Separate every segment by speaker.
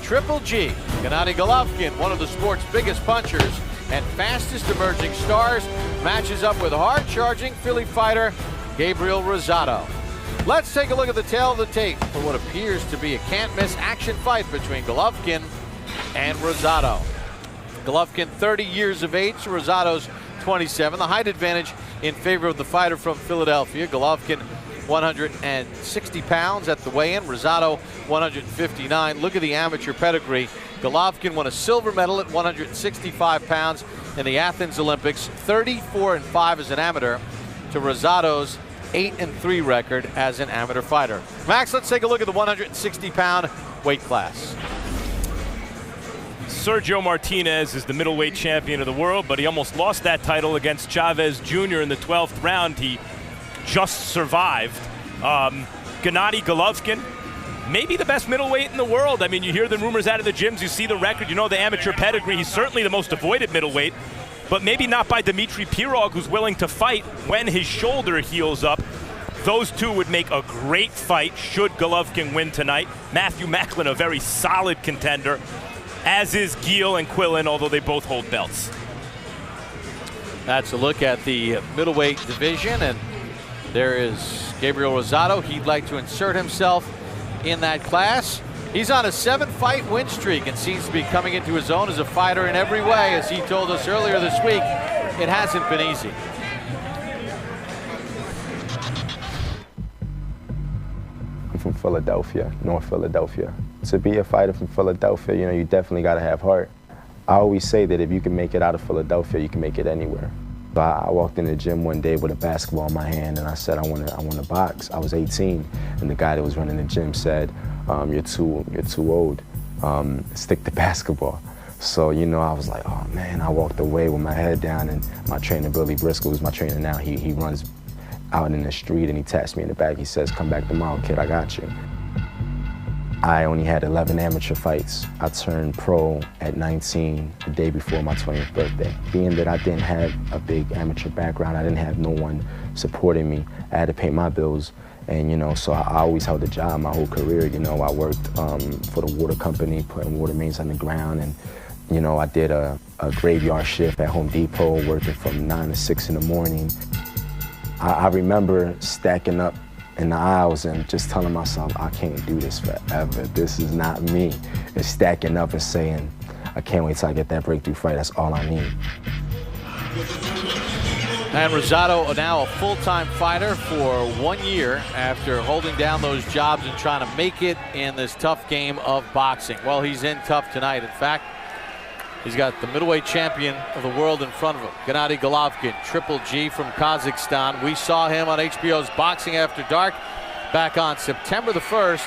Speaker 1: Triple G, Gennady Golovkin, one of the sport's biggest punchers and fastest emerging stars, matches up with hard-charging Philly fighter Gabriel Rosado. Let's take a look at the tail of the tape for what appears to be a can't-miss action fight between Golovkin and Rosado. Golovkin 30 years of age, Rosado's 27. The height advantage in favor of the fighter from Philadelphia. Golovkin 160 pounds at the weigh-in, Rosado 159. Look at the amateur pedigree. Golovkin won a silver medal at 165 pounds in the Athens Olympics, 34-5 as an amateur to Rosado's 8-3 record as an amateur fighter. Max, let's take a look at the 160-pound weight class.
Speaker 2: Sergio Martinez is the middleweight champion of the world, but he almost lost that title against Chavez Jr. in the 12th round. He just survived. Gennady Golovkin, maybe the best middleweight in the world. I mean, you hear the rumors out of the gyms, you see the record, you know the amateur pedigree. He's certainly the most avoided middleweight, but maybe not by Dmitry Pirog, who's willing to fight when his shoulder heals up. Those two would make a great fight should Golovkin win tonight. Matthew Macklin, a very solid contender, as is Giel and Quillen, although they both hold belts.
Speaker 1: That's a look at the middleweight division, and there is Gabriel Rosado. He'd like to insert himself in that class. He's on a 7-fight win streak and seems to be coming into his own as a fighter in every way. As he told us earlier this week, it hasn't been easy.
Speaker 3: I'm from Philadelphia, North Philadelphia. To be a fighter from Philadelphia, you know, you definitely got to have heart. I always say that if you can make it out of Philadelphia, you can make it anywhere. I walked in the gym one day with a basketball in my hand and I said, I want to box. I was 18, and the guy that was running the gym said, you're too old, stick to basketball. So, you know, I was like, oh man, I walked away with my head down, and my trainer, Billy Briscoe, who's my trainer now, he runs out in the street and he taps me in the back. He says, come back tomorrow, kid, I got you. I only had 11 amateur fights. I turned pro at 19, the day before my 20th birthday. Being that I didn't have a big amateur background, I didn't have no one supporting me. I had to pay my bills, and you know, so I always held a job my whole career. You know, I worked for the water company, putting water mains on the ground, and you know, I did a graveyard shift at Home Depot, working from 9 to 6 in the morning. I remember stacking up in the aisles and just telling myself, I can't do this forever. This is not me. And stacking up and saying, I can't wait till I get that breakthrough fight. That's all I need.
Speaker 1: And Rosado now a full-time fighter for 1 year after holding down those jobs and trying to make it in this tough game of boxing. Well, he's in tough tonight. In fact, he's got the middleweight champion of the world in front of him, Gennady Golovkin, Triple G from Kazakhstan. We saw him on HBO's Boxing After Dark back on September the 1st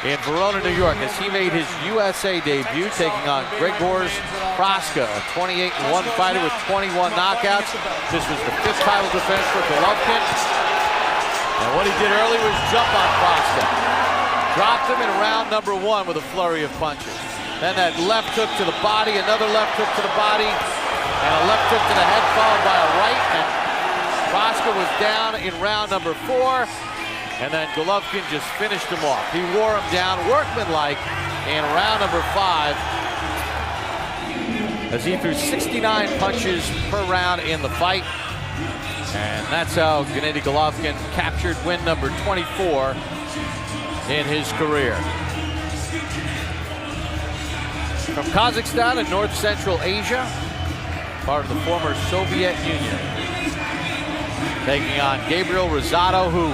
Speaker 1: in Verona, New York, as he made his USA debut, taking on Grzegorz Proska, a 28-1 fighter with 21 knockouts. This was the 5th title defense for Golovkin. And what he did early was jump on Proska. Dropped him in round number 1 with a flurry of punches. Then that left hook to the body, another left hook to the body, and a left hook to the head followed by a right. And Proska was down in round number 4, and then Golovkin just finished him off. He wore him down workmanlike in round number 5 as he threw 69 punches per round in the fight. And that's how Gennady Golovkin captured win number 24 in his career. From Kazakhstan in North Central Asia, part of the former Soviet Union, taking on Gabriel Rosado, who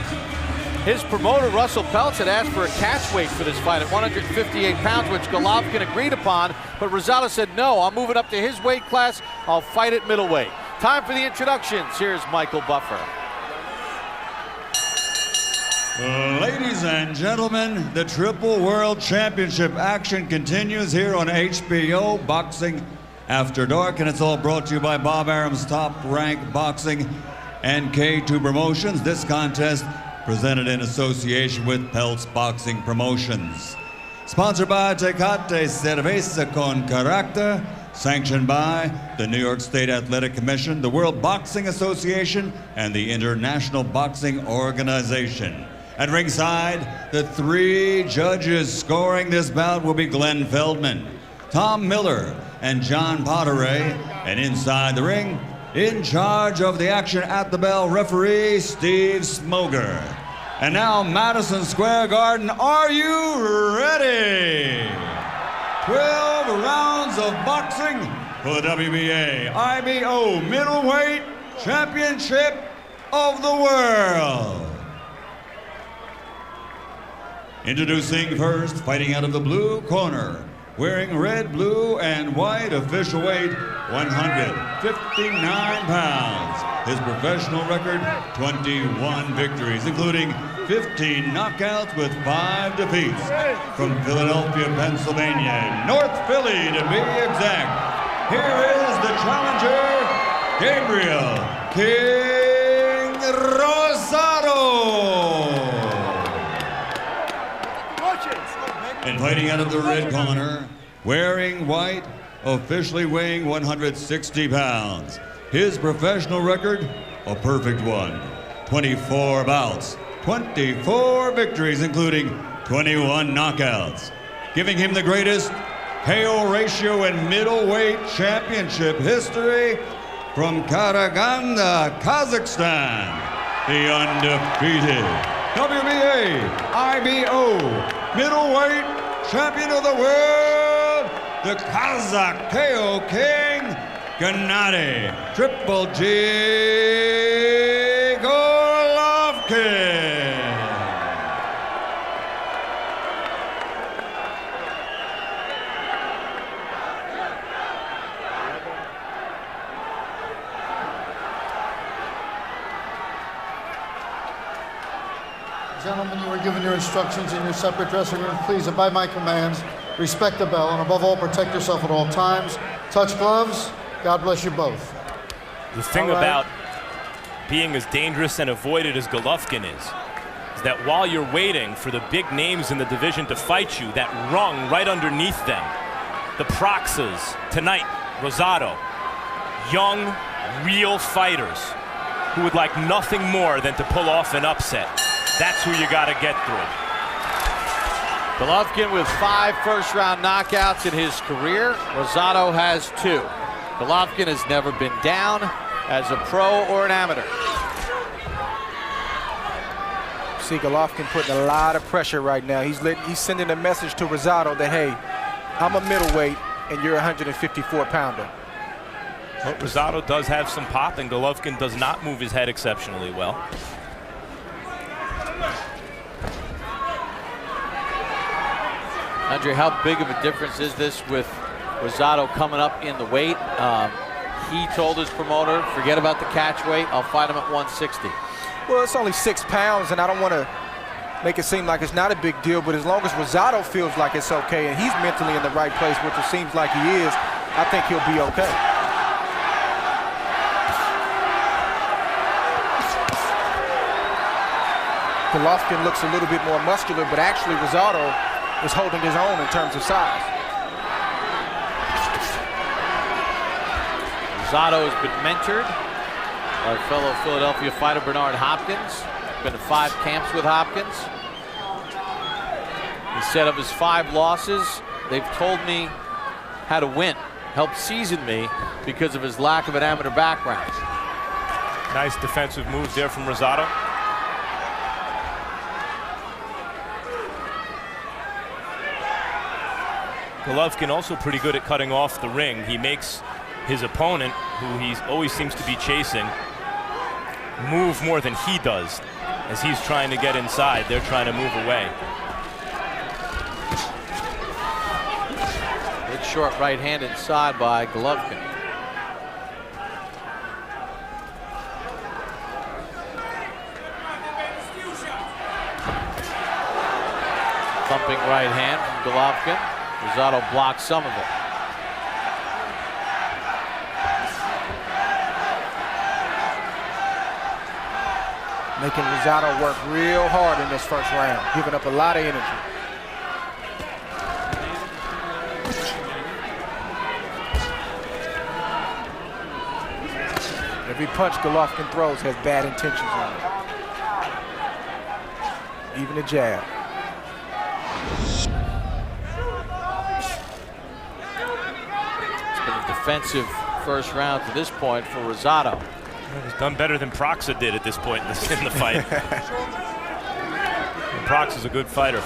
Speaker 1: his promoter Russell Peltz had asked for a catch weight for this fight at 158 pounds, which Golovkin agreed upon, but Rosado said, no, I'm moving up to his weight class, I'll fight at middleweight. Time for the introductions. Here's Michael Buffer.
Speaker 4: Ladies and gentlemen, the Triple World Championship action continues here on HBO Boxing After Dark, and it's all brought to you by Bob Arum's Top Rank Boxing and K2 Promotions. This contest presented in association with Peltz Boxing Promotions. Sponsored by Tecate Cerveza con Carácter, sanctioned by the New York State Athletic Commission, the World Boxing Association, and the International Boxing Organization. At ringside, the 3 judges scoring this bout will be Glenn Feldman, Tom Miller, and John Potteray. And inside the ring, in charge of the action at the bell, referee Steve Smoger. And now, Madison Square Garden, are you ready? 12 rounds of boxing for the WBA IBO Middleweight Championship of the World. Introducing first, fighting out of the blue corner, wearing red, blue, and white, official weight 159 pounds. His professional record, 21 victories, including 15 knockouts with 5 defeats. From Philadelphia, Pennsylvania, North Philly to be exact. Here is the challenger, Gabriel King Rosado. And fighting out of the red corner, wearing white, officially weighing 160 pounds. His professional record, a perfect one. 24 bouts, 24 victories, including 21 knockouts, giving him the greatest KO ratio in middleweight championship history. From Karaganda, Kazakhstan, the undefeated WBA IBO middleweight champion of the world, the Kazakh KO King, Gennady Triple G Golovkin.
Speaker 5: Gentlemen, you were given your instructions in your separate dressing room. Please abide my commands, respect the bell, and above all, protect yourself at all times. Touch gloves. God bless you both.
Speaker 2: The thing about being as dangerous and avoided as Golovkin is that while you're waiting for the big names in the division to fight you, that rung right underneath them, the Proxas, tonight, Rosado, young, real fighters who would like nothing more than to pull off an upset. That's who you got to get through.
Speaker 1: Golovkin with 5 first-round knockouts in his career. Rosado has 2. Golovkin has never been down as a pro or an amateur.
Speaker 6: See Golovkin putting a lot of pressure right now. He's sending a message to Rosado that, hey, I'm a middleweight and you're a 154-pounder.
Speaker 2: Well, Rosado does have some pop, and Golovkin does not move his head exceptionally well.
Speaker 1: Andre, how big of a difference is this with Rosado coming up in the weight? He told his promoter, forget about the catch weight, I'll fight him at 160.
Speaker 6: Well, it's only 6 pounds, and I don't want to make it seem like it's not a big deal, but as long as Rosado feels like it's okay and he's mentally in the right place, which it seems like he is, I think he'll be okay. Golovkin looks a little bit more muscular, but actually Rosado is holding his own in terms of size.
Speaker 1: Rosado has been mentored by fellow Philadelphia fighter Bernard Hopkins. Been to 5 camps with Hopkins. He said of his 5 losses, they've told me how to win, helped season me because of his lack of an amateur background.
Speaker 2: Nice defensive moves there from Rosado. Golovkin also pretty good at cutting off the ring. He makes his opponent, who he always seems to be chasing, move more than he does. As he's trying to get inside, they're trying to move away.
Speaker 1: Good short right hand inside by Golovkin. Thumping right hand from Golovkin. Rosado blocks some of it.
Speaker 6: Making Rosado work real hard in this first round, giving up a lot of energy. Every punch Golovkin throws has bad intentions on it. even the jab.
Speaker 1: It's been a defensive first round to this point for Rosado.
Speaker 2: He's done better than Proxa did at this point in the fight. Proxa's a good fighter.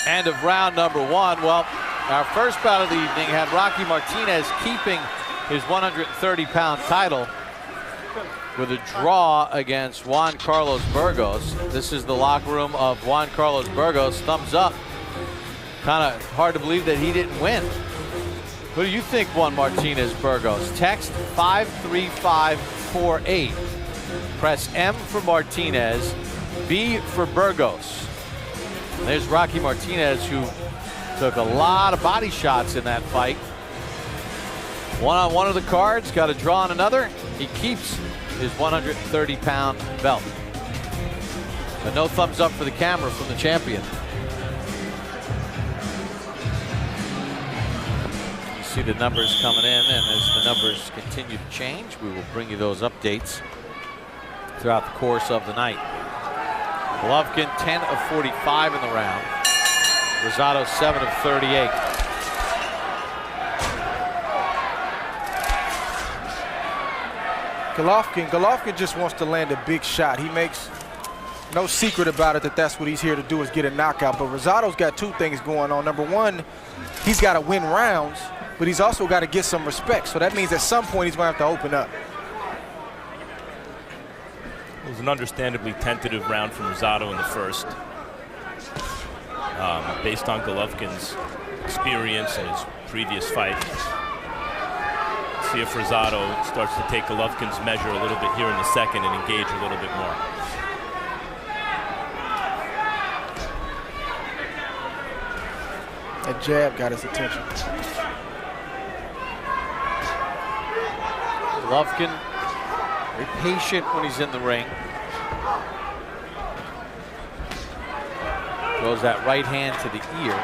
Speaker 1: End of round number one. Well, our first bout of the evening had Rocky Martinez keeping his 130-pound title with a draw against Juan Carlos Burgos. This is the locker room of Juan Carlos Burgos. Thumbs up. Kind of hard to believe that he didn't win. Who do you think won Martinez Burgos? Text 53548. Press M for Martinez, B for Burgos. There's Rocky Martinez, who took a lot of body shots in that fight. Won on one of the cards, got a draw on another. He keeps his 130-pound belt. But no thumbs up for the camera from the champion. You see the numbers coming in, and as the numbers continue to change, we will bring you those updates throughout the course of the night. Golovkin 10 of 45 in the round. Rosado 7 of 38.
Speaker 6: Golovkin just wants to land a big shot. He makes no secret about it that that's what he's here to do, is get a knockout. But Rosado's got two things going on. Number one, he's got to win rounds, but he's also got to get some respect. So that means at some point he's going to have to open up.
Speaker 2: It was an understandably tentative round from Rosado in the first. Based on Golovkin's experience and his previous fight. See if Rosado starts to take Golovkin's measure a little bit here in the second and engage a little bit more.
Speaker 6: That jab got his attention.
Speaker 1: Golovkin, very patient when he's in the ring. Throws that right hand to the ear.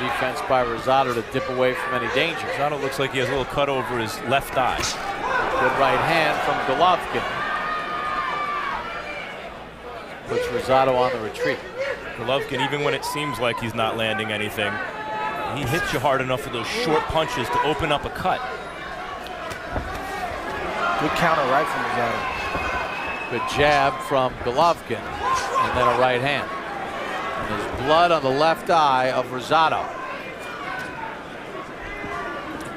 Speaker 1: Defense by Rosado to dip away from any danger.
Speaker 2: Rosado looks like he has a little cut over his left eye.
Speaker 1: Good right hand from Golovkin. Puts Rosado on the retreat.
Speaker 2: Golovkin, even when it seems like he's not landing anything, he hits you hard enough with those short punches to open up a cut.
Speaker 6: Good counter right from Rosado.
Speaker 1: Good jab from Golovkin, and then a right hand. And there's blood on the left eye of Rosado.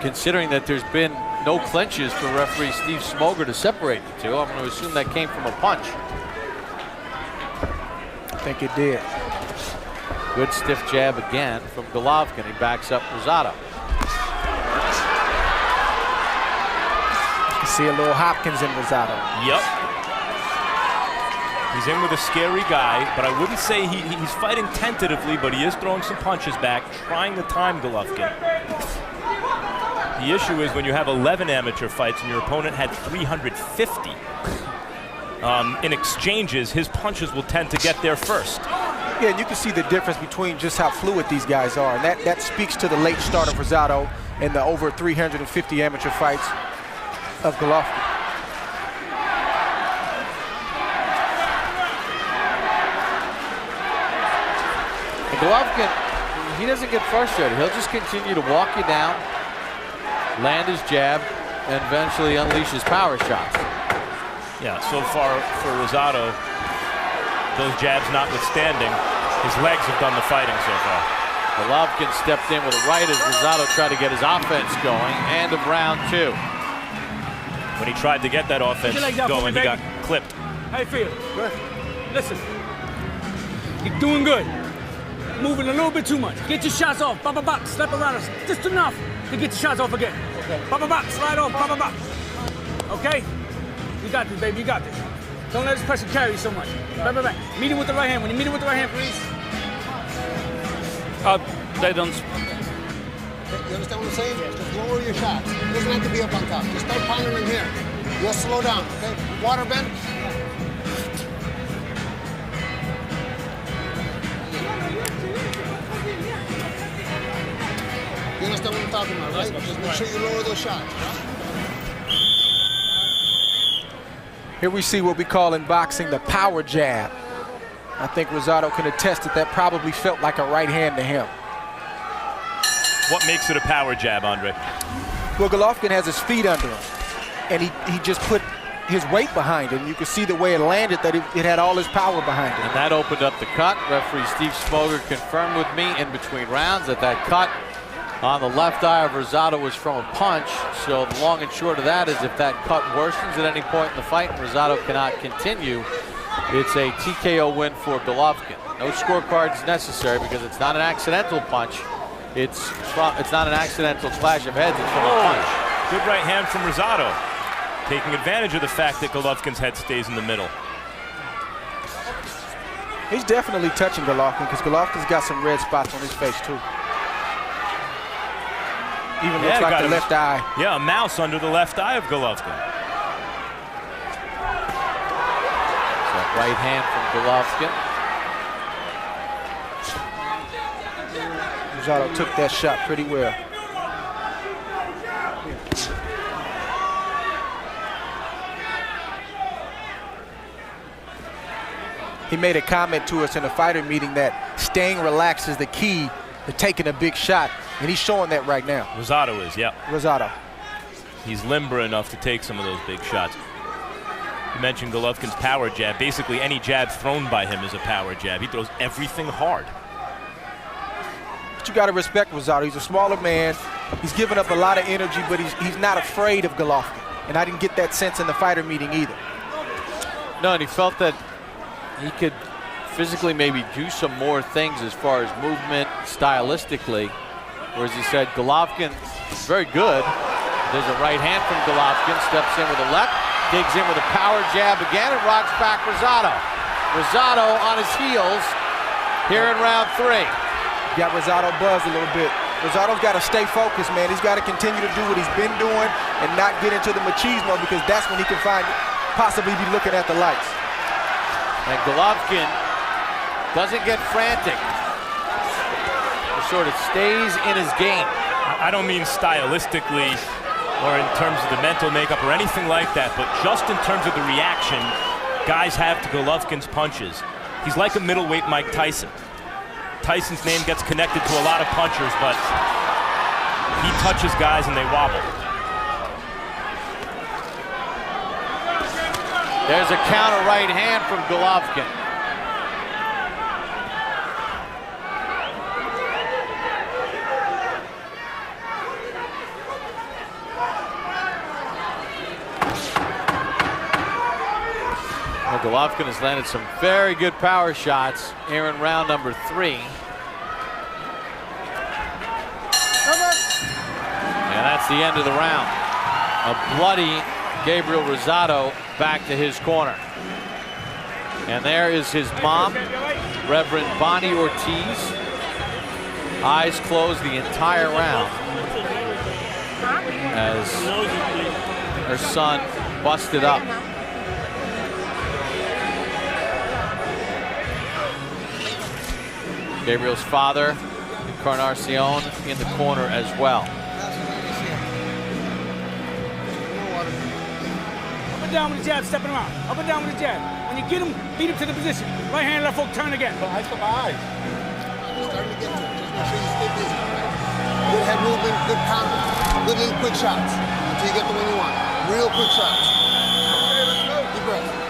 Speaker 1: Considering that there's been no clinches for referee Steve Smoger to separate the two, I'm going to assume that came from a punch.
Speaker 6: I think it did.
Speaker 1: Good stiff jab again from Golovkin. He backs up Rosado.
Speaker 6: You can see a little Hopkins in Rosado.
Speaker 2: Yep. He's in with a scary guy, but I wouldn't say he's fighting tentatively, but he is throwing some punches back, trying to time Golovkin. The issue is when you have 11 amateur fights and your opponent had 350. In exchanges, his punches will tend to get there first.
Speaker 6: Yeah, and you can see the difference between just how fluid these guys are. And that speaks to the late start of Rosado and the over 350 amateur fights of Golovkin.
Speaker 1: And Golovkin, he doesn't get frustrated. He'll just continue to walk you down, land his jab, and eventually unleash his power shots.
Speaker 2: Yeah, so far for Rosado, those jabs notwithstanding, his legs have done the fighting so far.
Speaker 1: Golovkin stepped in with a right as Rosado tried to get his offense going. End of round two.
Speaker 2: When he tried to get that offense going, he got clipped.
Speaker 7: How you feel? Good. Listen, you're doing good. Moving a little bit too much. Get your shots off. Bop, bop, bop. Slap around us. Just enough to get your shots off again. Okay. Bop, bop, bop. Slide off. Bop, bop, bop. Okay? You got this, baby. You got this. Don't let this pressure carry you so much. Back, back, back. Meet him with the right hand. When you meet him with the right hand, please. They don't.
Speaker 8: You understand what I'm saying? Just lower your shots. It doesn't have to be up on top. Just start pounding them here. Just slow down, okay? Water bend. You understand what I'm talking about, right? Just make sure you lower those shots.
Speaker 6: Here we see what we call in boxing the power jab. I think Rosado can attest that probably felt like a right hand to him.
Speaker 2: What makes it a power jab, Andre?
Speaker 6: Well, Golovkin has his feet under him, and he just put his weight behind it, and you can see the way it landed, that it had all his power behind it.
Speaker 1: And that opened up the cut. Referee Steve Smoger confirmed with me in between rounds that cut on the left eye of Rosado was from a punch. So the long and short of that is if that cut worsens at any point in the fight and Rosado cannot continue, it's a TKO win for Golovkin. No scorecards necessary because it's not an accidental punch. It's not an accidental clash of heads, it's from a punch.
Speaker 2: Good right hand from Rosado, taking advantage of the fact that Golovkin's head stays in the middle.
Speaker 6: He's definitely touching Golovkin because Golovkin's got some red spots on his face too. Even looks like the left eye.
Speaker 2: Yeah, a mouse under the left eye of Golovkin.
Speaker 1: That right hand from Golovkin.
Speaker 6: Rosado took that shot pretty well. He made a comment to us in a fighter meeting that staying relaxed is the key to taking a big shot, and he's showing that right now.
Speaker 2: Rosado is, yeah.
Speaker 6: Rosado.
Speaker 2: He's limber enough to take some of those big shots. You mentioned Golovkin's power jab. Basically, any jab thrown by him is a power jab. He throws everything hard.
Speaker 6: But you got to respect Rosado. He's a smaller man. He's giving up a lot of energy, but he's not afraid of Golovkin. And I didn't get that sense in the fighter meeting either.
Speaker 1: No, and he felt that he could physically maybe do some more things as far as movement, stylistically. Whereas he said Golovkin is very good. There's a right hand from Golovkin, steps in with a left, digs in with a power jab again, and rocks back Rosado. Rosado on his heels here in round 3.
Speaker 6: Got Rosado buzzed a little bit. Rosado's got to stay focused, man. He's got to continue to do what he's been doing and not get into the machismo, because that's when he can possibly be looking at the lights.
Speaker 1: And Golovkin doesn't get frantic. He sort of stays in his game.
Speaker 2: I don't mean stylistically or in terms of the mental makeup or anything like that, but just in terms of the reaction guys have to Golovkin's punches. He's like a middleweight Mike Tyson. Tyson's name gets connected to a lot of punchers, but he touches guys and they wobble.
Speaker 1: There's a counter right hand from Golovkin. Well, Golovkin has landed some very good power shots here in round number 3. And that's the end of the round. A bloody Gabriel Rosado back to his corner. And there is his mom, Reverend Bonnie Ortiz. Eyes closed the entire round as her son busted up. Gabriel's father, Encarnacion, in the corner as well.
Speaker 7: Up and down with the jab, stepping around. Up and down with the jab. When you get him, beat him to the position. Right hand, left hook, turn again.
Speaker 8: I come eyes. Starting to get to it. Just make sure you stay busy. Good head movement, good counter, good little quick shots until you get the one you want. Real quick shots. Okay, let's go. Deep breath.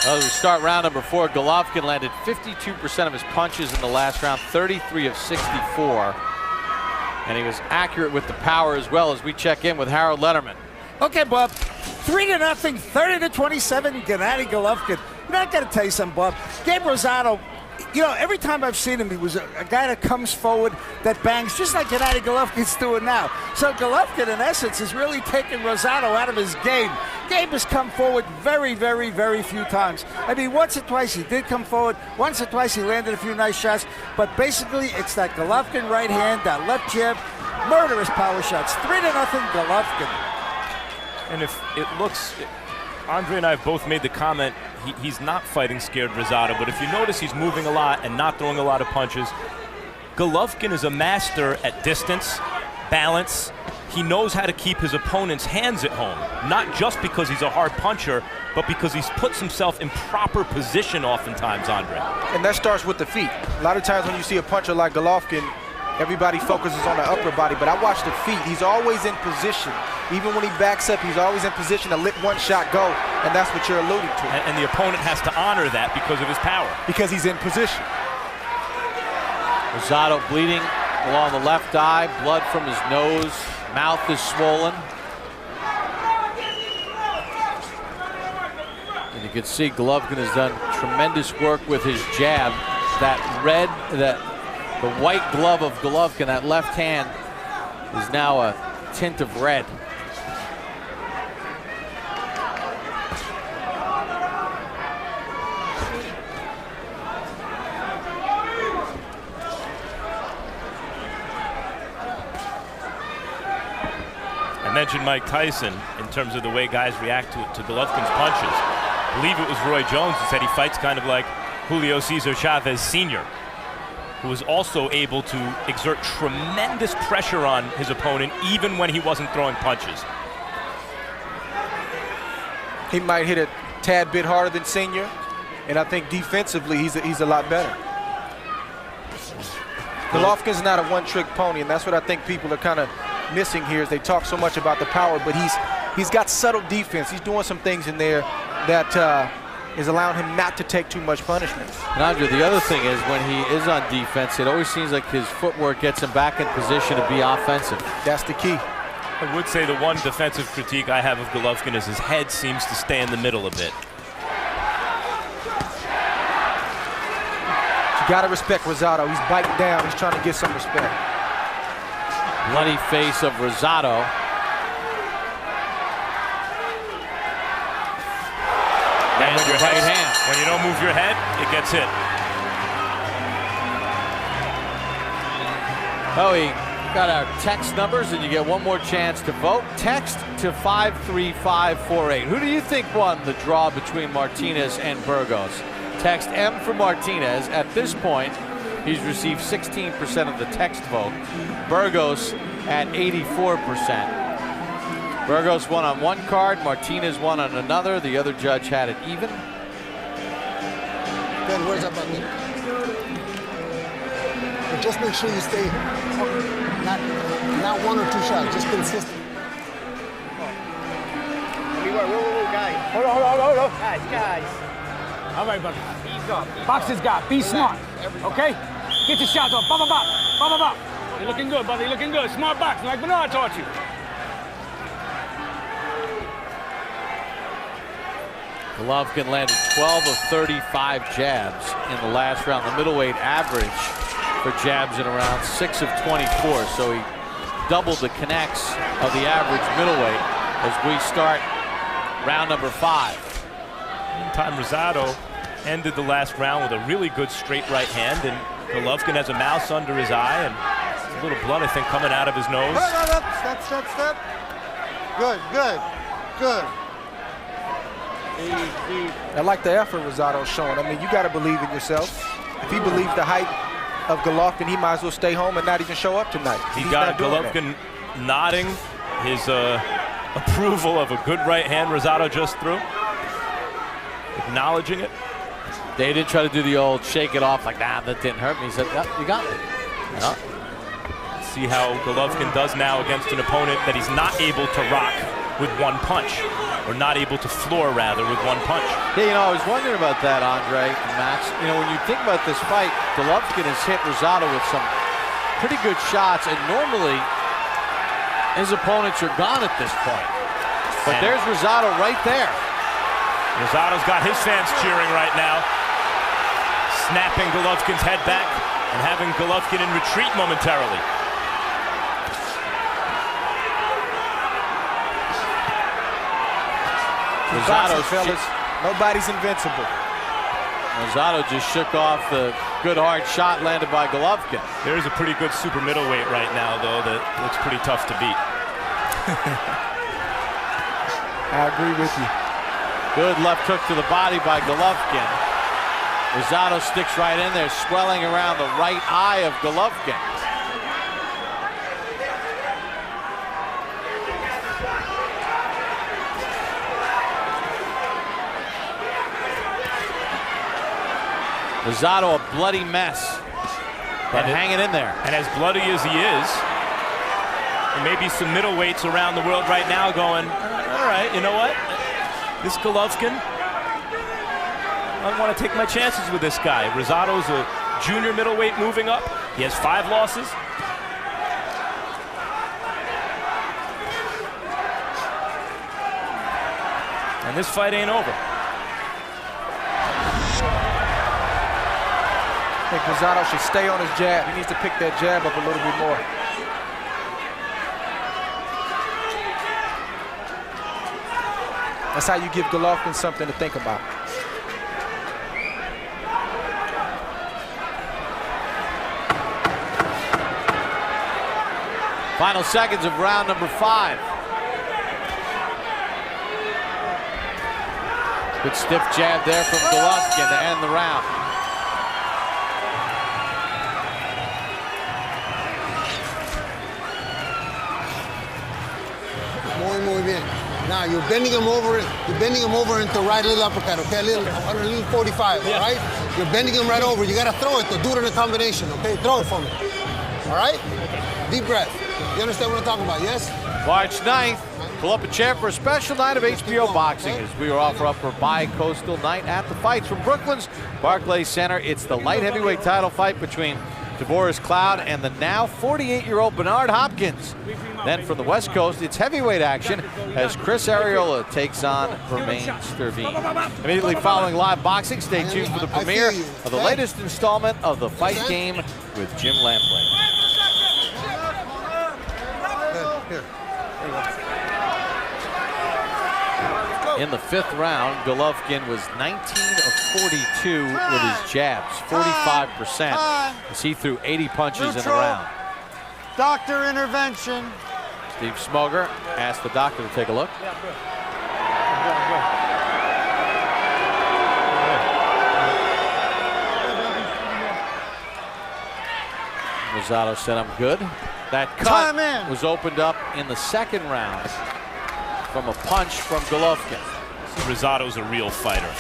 Speaker 1: As we start round number 4, Golovkin landed 52% of his punches in the last round, 33 of 64. And he was accurate with the power as well, as we check in with Harold Letterman.
Speaker 9: Okay, Bob. 3-0, 30-27, Gennady Golovkin. You know, I got to tell you something, Bob. Gabe Rosado, you know, every time I've seen him, he was a guy that comes forward, that bangs, just like Gennady Golovkin's doing now. So Golovkin, in essence, is really taking Rosado out of his game. Gabe has come forward very, very, very few times. I mean, once or twice he did come forward. Once or twice he landed a few nice shots. But basically, it's that Golovkin right hand, that left jab, murderous power shots. 3-0 Golovkin.
Speaker 2: And if it looks, Andre and I have both made the comment, he's not fighting scared Rosado, but if you notice he's moving a lot and not throwing a lot of punches. Golovkin is a master at distance, balance. He knows how to keep his opponent's hands at home, not just because he's a hard puncher, but because he's puts himself in proper position oftentimes, Andre.
Speaker 6: And that starts with the feet. A lot of times when you see a puncher like Golovkin, everybody focuses on the upper body, but I watch the feet. He's always in position. Even when he backs up, he's always in position to let one shot go, and that's what you're alluding to.
Speaker 2: And the opponent has to honor that because of his power.
Speaker 6: Because he's in position.
Speaker 1: Rosado bleeding along the left eye, blood from his nose, mouth is swollen. And you can see Golovkin has done tremendous work with his jab. The white glove of Golovkin, that left hand, is now a tint of red.
Speaker 2: I mentioned Mike Tyson in terms of the way guys react to Golovkin's punches. I believe it was Roy Jones who said he fights kind of like Julio Cesar Chavez Sr., who was also able to exert tremendous pressure on his opponent even when he wasn't throwing punches.
Speaker 6: He might hit a tad bit harder than Senior, and I think defensively he's a lot better. Golovkin's not a one-trick pony, and that's what I think people are kind of missing here. Is they talk so much about the power, but he's got subtle defense. He's doing some things in there that is allowing him not to take too much punishment.
Speaker 1: And Andre, the other thing is when he is on defense, it always seems like his footwork gets him back in position to be offensive.
Speaker 6: That's the key.
Speaker 2: I would say the one defensive critique I have of Golovkin is his head seems to stay in the middle a bit.
Speaker 6: You got to respect Rosado. He's biting down. He's trying to get some respect.
Speaker 1: Bloody face of Rosado.
Speaker 2: And when you don't move your head, it gets hit.
Speaker 1: Oh, we got our text numbers, and you get one more chance to vote. Text to 53548. Who do you think won the draw between Martinez and Burgos? Text M for Martinez. At this point, he's received 16% of the text vote. Burgos at 84%. Burgos won on one card, Martinez won on another. The other judge had it even.
Speaker 8: Ben, where's that button? But just make sure you stay not one or two shots, just consistent.
Speaker 7: Whoa, guys. Hold on. Guys. All right, buddy. Ease up. Box his guy. Be smart. Okay? Get your shots off. Bop. You're looking good, buddy. You're looking good. Smart boxing, like Bernard taught you.
Speaker 1: Golovkin landed 12 of 35 jabs in the last round. The middleweight average for jabs in around 6 of 24. So he doubled the connects of the average middleweight as we start round number 5.
Speaker 2: Meantime, Rosado ended the last round with a really good straight right hand, and Golovkin has a mouse under his eye and a little blood, I think, coming out of his nose.
Speaker 8: Step. Good.
Speaker 6: I like the effort Rosado's showing. I mean, you got to believe in yourself. If he believes the height of Golovkin, he might as well stay home and not even show up tonight.
Speaker 2: He got Golovkin nodding his approval of a good right hand Rosado just threw, acknowledging it.
Speaker 1: They did try to do the old shake it off, like, nah, that didn't hurt me. He said, yep, you got me. Yeah.
Speaker 2: See how Golovkin does now against an opponent that he's not able to rock with one punch, or not able to floor, rather, with one punch.
Speaker 1: Yeah, I was wondering about that, Andre and Max. When you think about this fight, Golovkin has hit Rosado with some pretty good shots, and normally his opponents are gone at this point. But there's Rosado right there.
Speaker 2: Rosado's got his fans cheering right now, snapping Golovkin's head back and having Golovkin in retreat momentarily.
Speaker 1: Rosado,
Speaker 6: fellas. Nobody's invincible.
Speaker 1: Rosado just shook off the good hard shot landed by Golovkin.
Speaker 2: There's a pretty good super middleweight right now, though, that looks pretty tough to beat.
Speaker 6: I agree with you.
Speaker 1: Good left hook to the body by Golovkin. Rosado sticks right in there, swelling around the right eye of Golovkin. Rosado a bloody mess, but hanging in there.
Speaker 2: And as bloody as he is, there may be some middleweights around the world right now going, all right, you know what? This Golovkin, I want to take my chances with this guy. Rosado's a junior middleweight moving up. He has 5 losses. And this fight ain't over.
Speaker 6: I think Rosado should stay on his jab. He needs to pick that jab up a little bit more. That's how you give Golovkin something to think about.
Speaker 1: Final seconds of round number 5. Good stiff jab there from Golovkin to end the round.
Speaker 8: Muy bien. Now you're bending him over. You're bending him over into right little uppercut. Okay, a little 45. All right. You're bending him right over. You gotta throw it. To do it in a combination. Okay, throw it for me. All right. Deep breath. You understand what I'm talking about? Yes.
Speaker 1: March 9th, pull up a chair for a special night of HBO boxing as we offer up for bi-coastal night at the fights from Brooklyn's Barclays Center. It's the light heavyweight title fight between Tavoris Cloud and the now 48-year-old Bernard Hopkins. Then from the West Coast, it's heavyweight action as Chris Arreola takes on Bermain Sterveen. Immediately following live boxing, stay tuned for the premiere of the latest installment of The Fight Game with Jim Lampley.
Speaker 8: Here.
Speaker 1: In the 5th round, Golovkin was 19 of 42 with his jabs, 45%, as he threw 80 punches in the round.
Speaker 5: Doctor intervention.
Speaker 1: Steve Smoger asked the doctor to take a look. Rosado said, I'm good. That cut was opened up in the 2nd round from a punch from Golovkin.
Speaker 2: Rosado's a real fighter.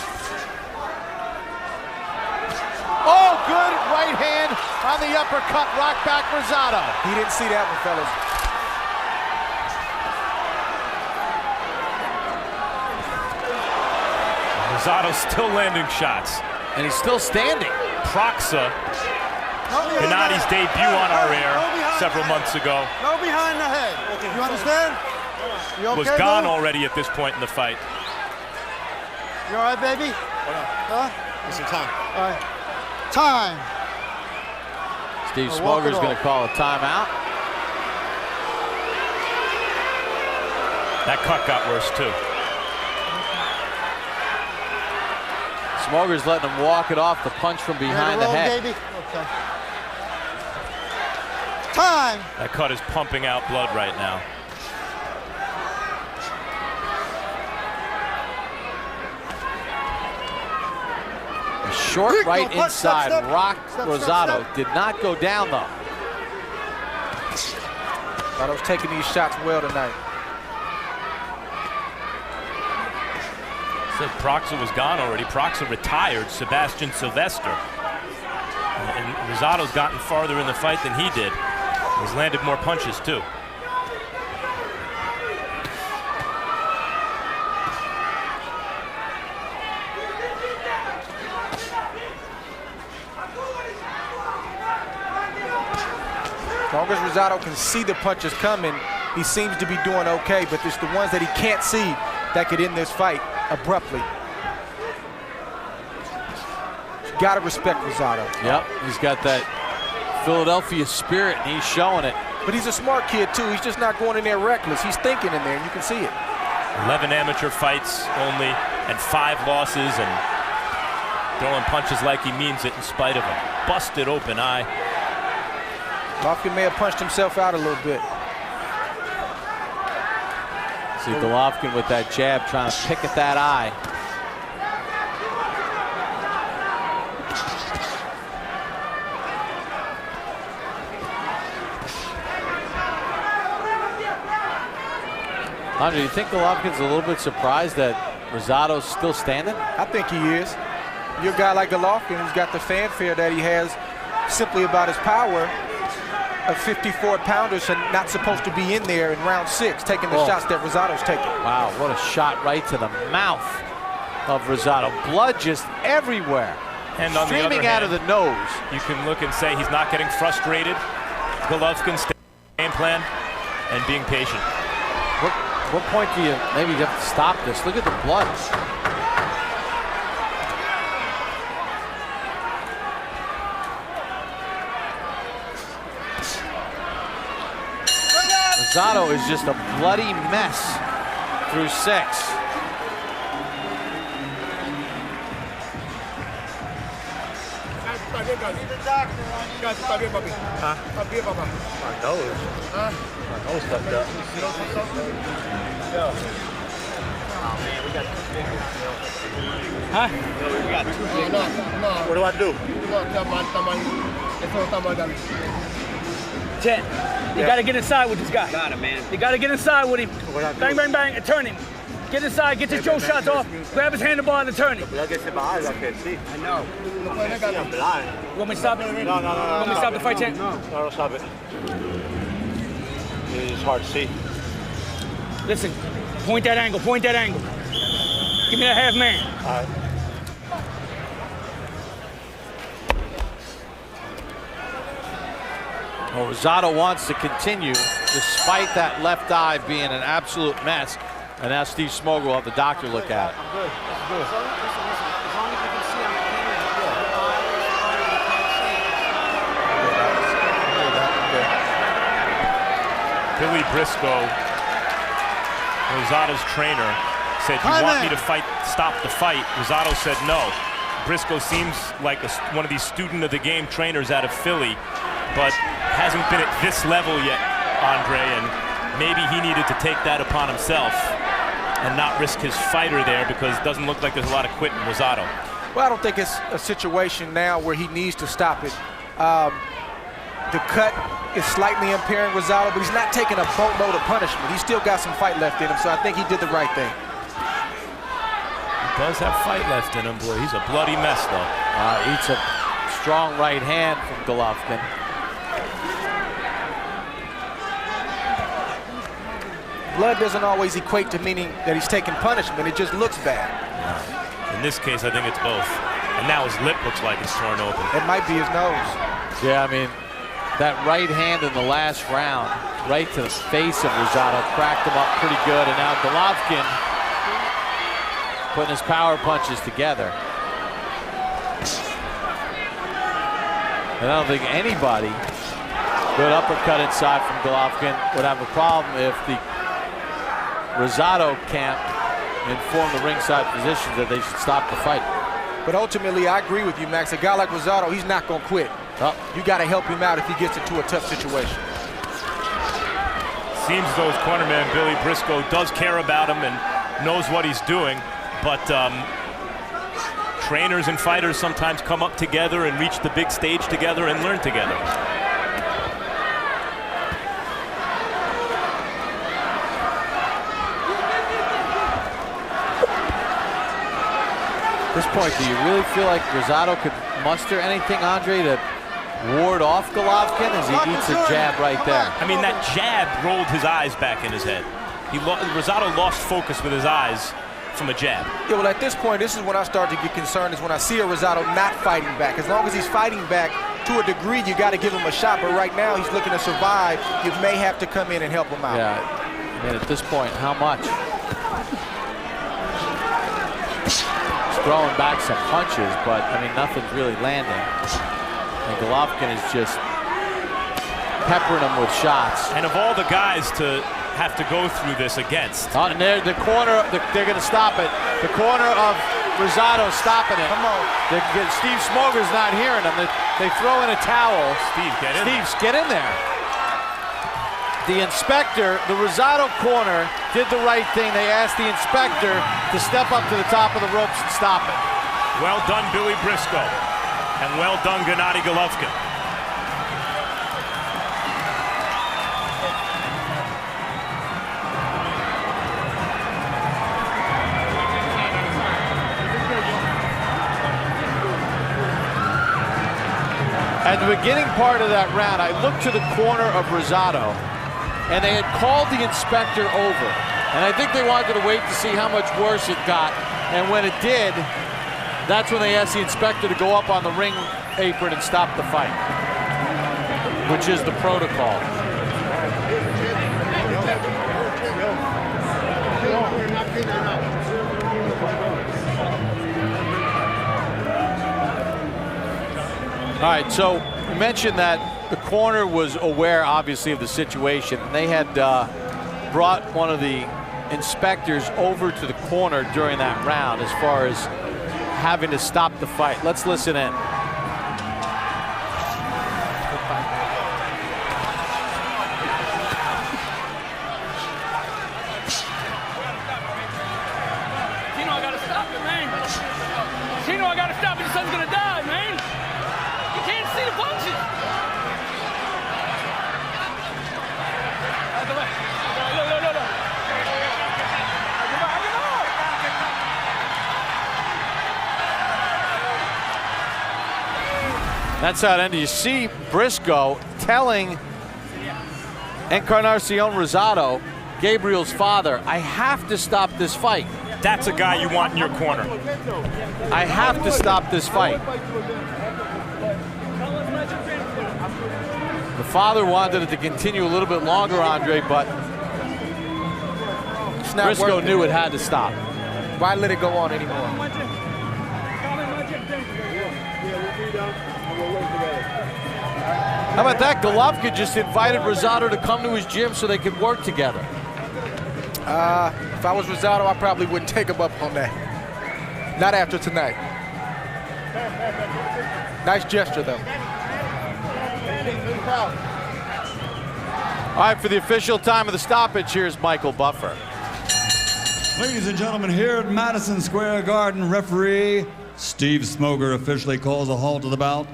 Speaker 1: Oh, good right hand on the uppercut, rock back Rosado.
Speaker 6: He didn't see that one, fellas.
Speaker 2: Rosado's still landing shots.
Speaker 1: And he's still standing.
Speaker 2: Proxa, Gennady's debut on our air several months ago,
Speaker 5: Go behind the head. You understand? You okay,
Speaker 2: was gone already at this point in the fight.
Speaker 5: You all right, baby? Huh?
Speaker 8: It's some time.
Speaker 5: All right. Time.
Speaker 1: Steve Smoger's going to call a timeout.
Speaker 2: That cut got worse too.
Speaker 1: Smoger's letting him walk it off the punch from behind the head.
Speaker 5: Baby. Okay. Time.
Speaker 2: That cut is pumping out blood right now.
Speaker 1: A short right inside rocked Rosado. Did not go down though.
Speaker 6: Rosado's taking these shots well tonight.
Speaker 2: Said Proxa was gone already. Proxa retired Sebastian Sylvester. And Rosado's gotten farther in the fight than he did. He's landed more punches too.
Speaker 6: As long as Rosado can see the punches coming, he seems to be doing okay, but it's the ones that he can't see that could end this fight abruptly. You gotta respect Rosado.
Speaker 1: Yep, he's got that Philadelphia spirit, and he's showing it.
Speaker 6: But he's a smart kid too. He's just not going in there reckless. He's thinking in there, and you can see it.
Speaker 2: 11 amateur fights only, and 5 losses, and throwing punches like he means it in spite of a busted open eye.
Speaker 6: Golovkin may have punched himself out a little bit.
Speaker 1: See Golovkin with that jab trying to pick at that eye. Andre, do you think Golovkin's a little bit surprised that Rosado's still standing?
Speaker 6: I think he is. You're a guy like Golovkin who's got the fanfare that he has simply about his power. A 54-pounders are not supposed to be in there in round 6 taking the shots that Rosado's taking.
Speaker 1: Wow, what a shot right to the mouth of Rosado. Blood just everywhere.
Speaker 2: And on the other
Speaker 1: streaming
Speaker 2: hand,
Speaker 1: out of the nose.
Speaker 2: You can look and say he's not getting frustrated. Golovkin's game plan and being patient.
Speaker 1: What point do you maybe have to stop this? Look at the blood. Rosado is just a bloody mess through 6.
Speaker 8: What do I do?
Speaker 7: Jet, you gotta get inside with this guy. Got it, man. You gotta get inside with him. Bang, bang, bang, and turn him. Get inside, get your jaw shots off, grab his handlebar and turn him.
Speaker 8: I can't see. I know.
Speaker 7: You want me to stop it?
Speaker 8: No.
Speaker 7: Want me to stop the fight, Jet?
Speaker 8: No, don't stop it. It's hard to see.
Speaker 7: Listen, point that angle, point that angle. Give me that half man.
Speaker 8: All right.
Speaker 1: Well, Rosado wants to continue despite that left eye being an absolute mess. And now Steve Smoger will have the doctor look at it.
Speaker 8: I'm good. That's good. As long as you can see on the camera.
Speaker 2: Billy Briscoe, Rosado's trainer, said, "You want me to stop the fight?" Rosado said no. Briscoe seems like one of these student of the game trainers out of Philly, but hasn't been at this level yet, Andre, and maybe he needed to take that upon himself and not risk his fighter there, because it doesn't look like there's a lot of quit in Rosado.
Speaker 6: Well, I don't think it's a situation now where he needs to stop it. The cut is slightly impairing Rosado, but he's not taking a boatload of punishment. He's still got some fight left in him, so I think he did the right thing.
Speaker 2: He does have fight left in him, boy. He's a bloody mess, though.
Speaker 1: Eats a strong right hand from Golovkin.
Speaker 6: Blood doesn't always equate to meaning that he's taking punishment. It just looks bad.
Speaker 2: In this case, I think it's both. And now his lip looks like it's torn open.
Speaker 6: It might be his nose.
Speaker 1: Yeah, I mean, that right hand in the last round, right to the face of Rosado, cracked him up pretty good. And now Golovkin putting his power punches together. And I don't think anybody, good uppercut inside from Golovkin, would have a problem if the Rosado camp informed the ringside physicians that they should stop the fight.
Speaker 6: But ultimately, I agree with you, Max. A guy like Rosado, he's not going to quit. You got to help him out if he gets into a tough situation.
Speaker 2: Seems though his cornerman, Billy Briscoe, does care about him and knows what he's doing, but trainers and fighters sometimes come up together and reach the big stage together and learn together.
Speaker 1: At this point, do you really feel like Rosado could muster anything, Andre, to ward off Golovkin as he eats a jab right there?
Speaker 2: I mean, that jab rolled his eyes back in his head. Rosado lost focus with his eyes from a jab.
Speaker 6: Yeah, well, at this point, this is when I start to get concerned, is when I see a Rosado not fighting back. As long as he's fighting back to a degree, you got to give him a shot. But right now, he's looking to survive. You may have to come in and help him out.
Speaker 1: Yeah, I mean, at this point, how much? Throwing back some punches, but I mean, nothing's really landing. And Golovkin is just peppering him with shots.
Speaker 2: And of all the guys to have to go through this against.
Speaker 1: And they're going to stop it. The corner of Rosado stopping it.
Speaker 6: Come on.
Speaker 1: Steve Smoger's not hearing them. They throw in a towel.
Speaker 2: Steve, get in.
Speaker 1: Steve, get in there. The inspector, the Rosado corner, did the right thing. They asked the inspector to step up to the top of the ropes and stop it.
Speaker 2: Well done, Billy Briscoe. And well done, Gennady Golovkin.
Speaker 1: At the beginning part of that round, I looked to the corner of Rosado, and they had called the inspector over. And I think they wanted to wait to see how much worse it got. And when it did, that's when they asked the inspector to go up on the ring apron and stop the fight, which is the protocol. All right, so you mentioned that the corner was aware, obviously, of the situation. They had brought one of the inspectors over to the corner during that round as far as having to stop the fight. Let's listen in.
Speaker 7: Chino, I gotta stop it, man. Chino, I gotta stop it. Your son's gonna die, man. You can't see the punches. Look.
Speaker 1: That's how it ended. You see Briscoe telling Encarnacion Rosado, Gabriel's father, I have to stop this fight.
Speaker 2: That's a guy you want in your corner.
Speaker 1: I have to stop this fight. The father wanted it to continue a little bit longer, Andre, but Briscoe knew it had to stop.
Speaker 6: Why let it go on anymore?
Speaker 1: How about that? Golovkin just invited Rosado to come to his gym so they could work together.
Speaker 6: If I was Rosado, I probably wouldn't take him up on that. Not after tonight. Nice gesture, though.
Speaker 1: All right, for the official time of the stoppage, here's Michael Buffer.
Speaker 4: Ladies and gentlemen, here at Madison Square Garden, referee Steve Smoger officially calls a halt to the bout.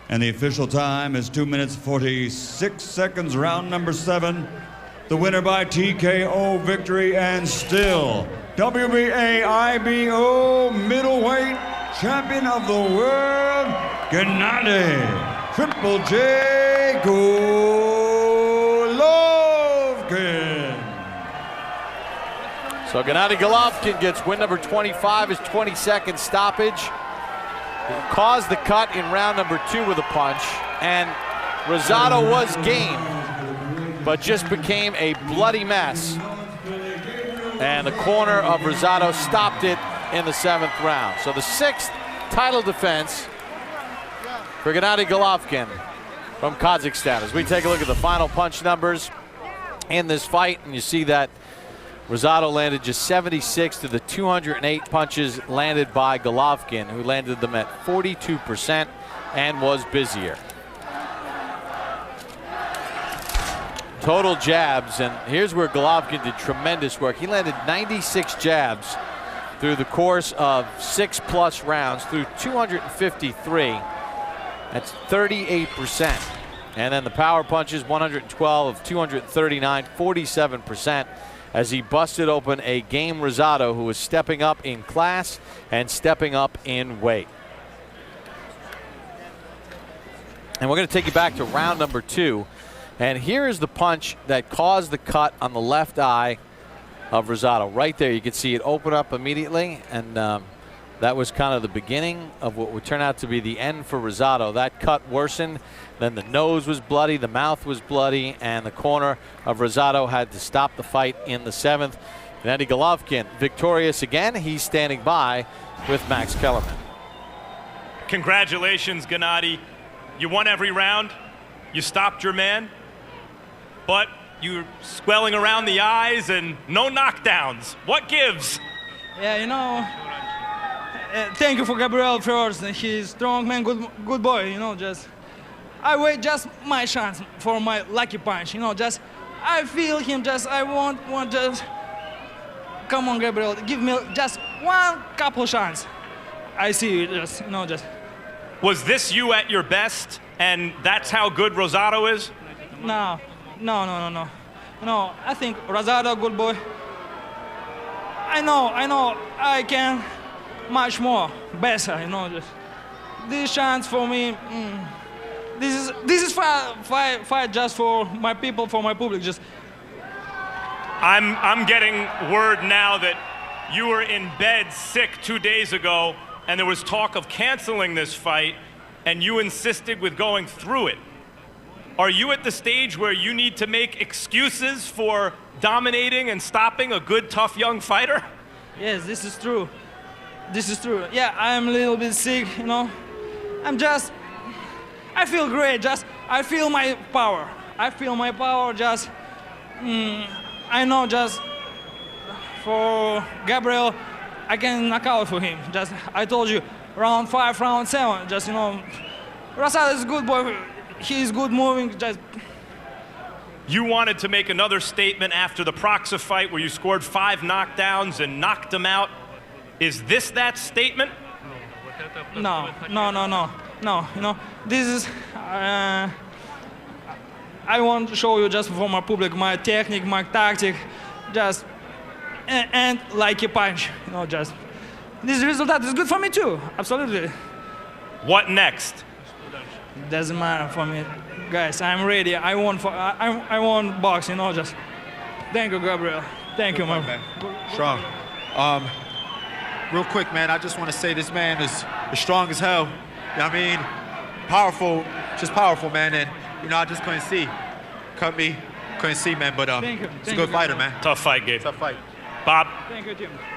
Speaker 4: And the official time is 2 minutes 46 seconds, round number 7. The winner by TKO victory and still WBA IBO middleweight champion of the world, Gennady Triple J Golovkin.
Speaker 1: So Gennady Golovkin gets win number 25, his 22nd stoppage. He caused the cut in round number 2 with a punch, and Rosado was game, but just became a bloody mess. And the corner of Rosado stopped it in the 7th round. So the 6th title defense for Gennady Golovkin from Kazakhstan. As we take a look at the final punch numbers in this fight, and you see that Rosado landed just 76 to the 208 punches landed by Golovkin, who landed them at 42% and was busier. Total jabs, and here's where Golovkin did tremendous work. He landed 96 jabs through the course of 6+ rounds, through 253. That's 38%. And then the power punches, 112 of 239, 47%. As he busted open a game Rosado who was stepping up in class and stepping up in weight. And we're going to take you back to round number 2. And here is the punch that caused the cut on the left eye of Rosado. Right there, you can see it open up immediately. And that was kind of the beginning of what would turn out to be the end for Rosado. That cut worsened. Then the nose was bloody, the mouth was bloody, and the corner of Rosado had to stop the fight in the 7th. Gennady Golovkin victorious again. He's standing by with Max Kellerman.
Speaker 2: Congratulations, Gennady. You won every round. You stopped your man. but you're swelling around the eyes and no knockdowns. What gives?
Speaker 10: Yeah, you know, thank you for Gabriel first. He's strong man, good boy, you know, just I wait just my chance for my lucky punch, you know, just I feel him, just I want just come on, Gabriel, give me just one couple chance. I see you, just, you know, just.
Speaker 2: Was this you at your best, and that's how good Rosado is?
Speaker 10: No, I think Rosado, good boy. I know, I can much more, better, you know, just. This chance for me, this is fight just for my people, for my public, just.
Speaker 2: I'm getting word now that you were in bed sick 2 days ago, and there was talk of canceling this fight, and you insisted with going through it. Are you at the stage where you need to make excuses for dominating and stopping a good, tough young fighter?
Speaker 10: Yes, this is true. This is true. Yeah, I'm a little bit sick, you know. I feel great, just, I feel my power. Just, I know just for Gabriel, I can knock out for him. Just, I told you, round 5, round 7, just, you know, Rosado is a good boy. He's good moving, just.
Speaker 2: You wanted to make another statement after the Proxa fight where you scored 5 knockdowns and knocked him out. Is this that statement?
Speaker 10: No, you know, this is, I want to show you just for my public, my technique, my tactic, just, and like a punch, you know, just. This result is good for me too, absolutely.
Speaker 2: What next?
Speaker 10: Doesn't matter for me, guys. I'm ready. I want box, you know. Just thank you, Gabriel. Thank you, man.
Speaker 11: Strong. Real quick, man. I just want to say this man is strong as hell. You know what I mean? Powerful, just powerful, man. And you know, I just couldn't see. Cut me, couldn't see, man. But
Speaker 10: thank you.
Speaker 11: He's a good fighter, man.
Speaker 2: Tough fight, Gabe.
Speaker 11: Tough fight.
Speaker 2: Bob.
Speaker 10: Thank you, Jim.